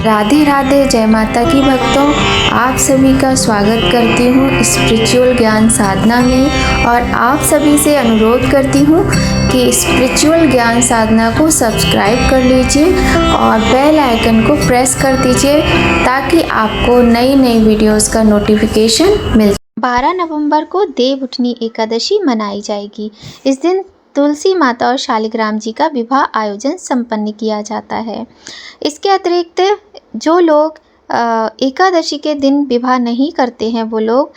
राधे राधे, जय माता की भक्तों। आप सभी का स्वागत करती हूँ स्पिरिचुअल ज्ञान साधना में और आप सभी से अनुरोध करती हूँ कि स्पिरिचुअल ज्ञान साधना को सब्सक्राइब कर लीजिए और बेल आइकन को प्रेस कर दीजिए ताकि आपको नई नई वीडियोस का नोटिफिकेशन मिल। 12 नवंबर को देवउठनी एकादशी मनाई जाएगी। इस दिन तुलसी माता और शालिग्राम जी का विवाह आयोजन संपन्न किया जाता है। इसके अतिरिक्त जो लोग एकादशी के दिन विवाह नहीं करते हैं वो लोग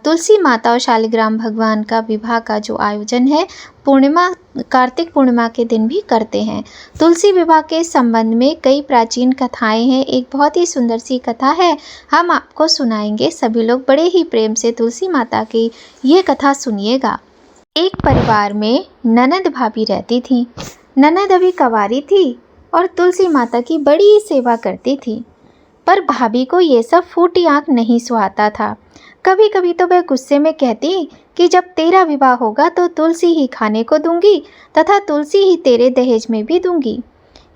तुलसी माता और शालिग्राम भगवान का विवाह का जो आयोजन है कार्तिक पूर्णिमा के दिन भी करते हैं। तुलसी विवाह के संबंध में कई प्राचीन कथाएं हैं। एक बहुत ही सुंदर सी कथा है, हम आपको सुनाएंगे। सभी लोग बड़े ही प्रेम से तुलसी माता की ये कथा सुनिएगा। एक परिवार में ननद भाभी रहती थी। ननद अभी कंवारी थी और तुलसी माता की बड़ी सेवा करती थी, पर भाभी को ये सब फूटी आँख नहीं सुहाता था। कभी कभी तो वह गुस्से में कहती कि जब तेरा विवाह होगा तो तुलसी ही खाने को दूंगी तथा तुलसी ही तेरे दहेज में भी दूंगी।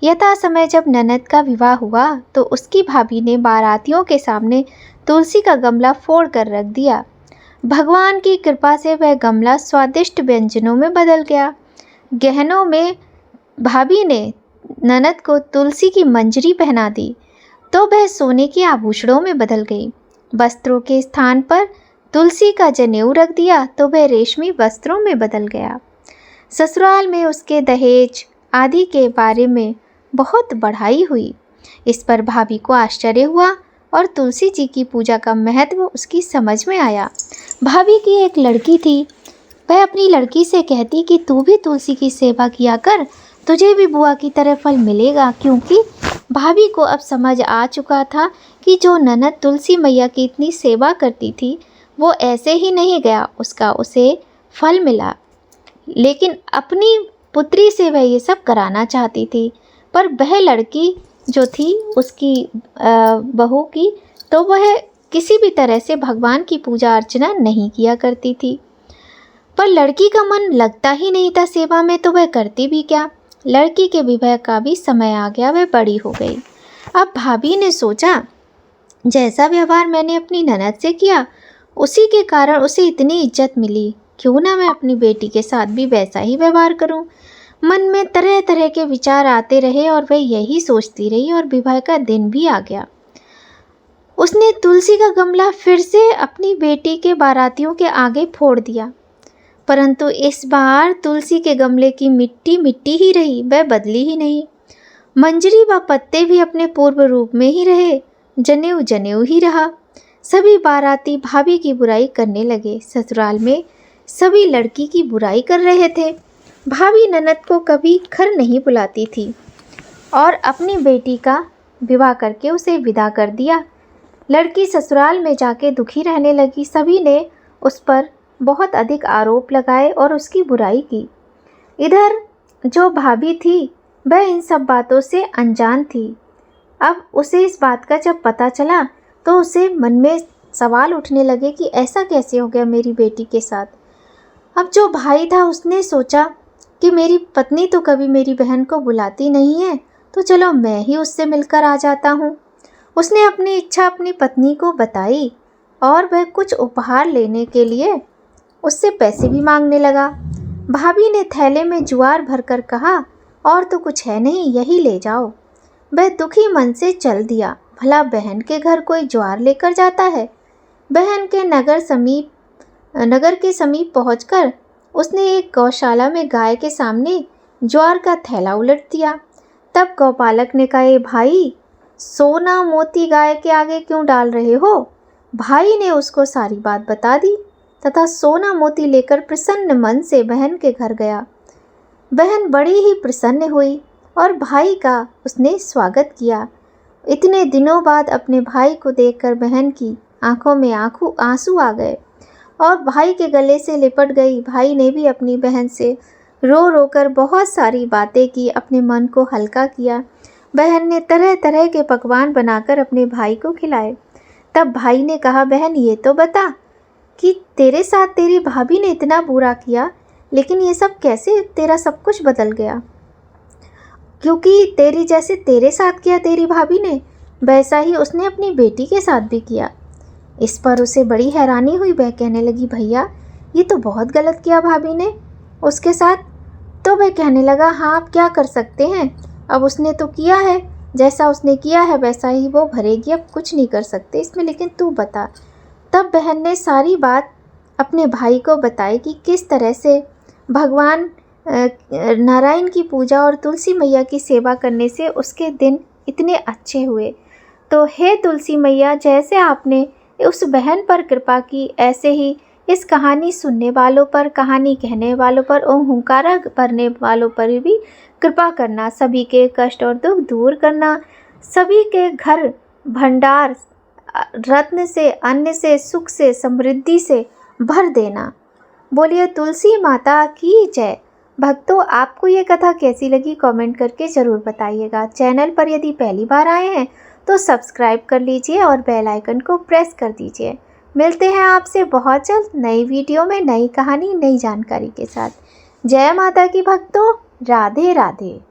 यथा समय जब ननद का विवाह हुआ तो उसकी भाभी ने बारातियों के सामने तुलसी का गमला फोड़ कर रख दिया। भगवान की कृपा से वह गमला स्वादिष्ट व्यंजनों में बदल गया। गहनों में भाभी ने ननद को तुलसी की मंजरी पहना दी तो वह सोने के आभूषणों में बदल गई। वस्त्रों के स्थान पर तुलसी का जनेऊ रख दिया तो वह रेशमी वस्त्रों में बदल गया। ससुराल में उसके दहेज आदि के बारे में बहुत बढ़ाई हुई। इस पर भाभी को आश्चर्य हुआ और तुलसी जी की पूजा का महत्व उसकी समझ में आया। भाभी की एक लड़की थी, वह अपनी लड़की से कहती कि तू भी तुलसी की सेवा किया कर, तुझे भी बुआ की तरह फल मिलेगा। क्योंकि भाभी को अब समझ आ चुका था कि जो ननद तुलसी मैया की इतनी सेवा करती थी वो ऐसे ही नहीं गया, उसे फल मिला। लेकिन अपनी पुत्री से वह ये सब कराना चाहती थी, पर वह लड़की जो थी उसकी बहू की, तो वह किसी भी तरह से भगवान की पूजा अर्चना नहीं किया करती थी। पर लड़की का मन लगता ही नहीं था सेवा में, तो वह करती भी क्या। लड़की के विवाह का भी समय आ गया, वह बड़ी हो गई। अब भाभी ने सोचा जैसा व्यवहार मैंने अपनी ननद से किया उसी के कारण उसे इतनी इज्जत मिली, क्यों ना मैं अपनी बेटी के साथ भी वैसा ही व्यवहार करूं। मन में तरह तरह के विचार आते रहे और वह यही सोचती रही और विवाह का दिन भी आ गया। उसने तुलसी का गमला फिर से अपनी बेटी के बारातियों के आगे फोड़ दिया, परंतु इस बार तुलसी के गमले की मिट्टी मिट्टी ही रही, वह बदली ही नहीं। मंजरी व पत्ते भी अपने पूर्व रूप में ही रहे, जनेऊ जनेऊ ही रहा। सभी बाराती भाभी की बुराई करने लगे। ससुराल में सभी लड़की की बुराई कर रहे थे। भाभी ननद को कभी घर नहीं बुलाती थी और अपनी बेटी का विवाह करके उसे विदा कर दिया। लड़की ससुराल में जाके दुखी रहने लगी। सभी ने उस पर बहुत अधिक आरोप लगाए और उसकी बुराई की। इधर जो भाभी थी वह इन सब बातों से अनजान थी। अब उसे इस बात का जब पता चला तो उसे मन में सवाल उठने लगे कि ऐसा कैसे हो गया मेरी बेटी के साथ। अब जो भाई था उसने सोचा कि मेरी पत्नी तो कभी मेरी बहन को बुलाती नहीं है, तो चलो मैं ही उससे मिलकर आ जाता हूँ। उसने अपनी इच्छा अपनी पत्नी को बताई और वह कुछ उपहार लेने के लिए उससे पैसे भी मांगने लगा। भाभी ने थैले में ज्वार भरकर कहा, और तो कुछ है नहीं, यही ले जाओ। वह दुखी मन से चल दिया। भला बहन के घर कोई ज्वार लेकर जाता है। बहन के नगर के समीप पहुंचकर उसने एक गौशाला में गाय के सामने ज्वार का थैला उलट दिया। तब गौपालक ने कहा, भाई सोना मोती गाय के आगे क्यों डाल रहे हो। भाई ने उसको सारी बात बता दी तथा सोना मोती लेकर प्रसन्न मन से बहन के घर गया। बहन बड़ी ही प्रसन्न हुई और भाई का उसने स्वागत किया। इतने दिनों बाद अपने भाई को देखकर बहन की आंखों में आंसू आ गए और भाई के गले से लिपट गई। भाई ने भी अपनी बहन से रो रो कर बहुत सारी बातें की, अपने मन को हल्का किया। बहन ने तरह तरह के पकवान बनाकर अपने भाई को खिलाए। तब भाई ने कहा, बहन ये तो बता कि तेरे साथ तेरी भाभी ने इतना बुरा किया, लेकिन ये सब कैसे तेरा सब कुछ बदल गया। क्योंकि तेरे साथ किया तेरी भाभी ने, वैसा ही उसने अपनी बेटी के साथ भी किया। इस पर उसे बड़ी हैरानी हुई। वह कहने लगी, भैया ये तो बहुत गलत किया भाभी ने उसके साथ। तो वह कहने लगा, हाँ आप क्या कर सकते हैं, अब उसने तो किया है, जैसा उसने किया है वैसा ही वो भरेगी, अब कुछ नहीं कर सकते इसमें, लेकिन तू बता। तब बहन ने सारी बात अपने भाई को बताई कि किस तरह से भगवान नारायण की पूजा और तुलसी मैया की सेवा करने से उसके दिन इतने अच्छे हुए। तो हे तुलसी मैया, जैसे आपने उस बहन पर कृपा की, ऐसे ही इस कहानी सुनने वालों पर, कहानी कहने वालों पर और हुंकारा भरने वालों पर भी कृपा करना, सभी के कष्ट और दुख दूर करना, सभी के घर भंडार रत्न से, अन्न से, सुख से, समृद्धि से भर देना। बोलिए तुलसी माता की जय। भक्तों, आपको ये कथा कैसी लगी कमेंट करके ज़रूर बताइएगा। चैनल पर यदि पहली बार आए हैं तो सब्सक्राइब कर लीजिए और बेल आइकन को प्रेस कर दीजिए। मिलते हैं आपसे बहुत जल्द नई वीडियो में, नई कहानी, नई जानकारी के साथ। जय माता की भक्तों, राधे राधे।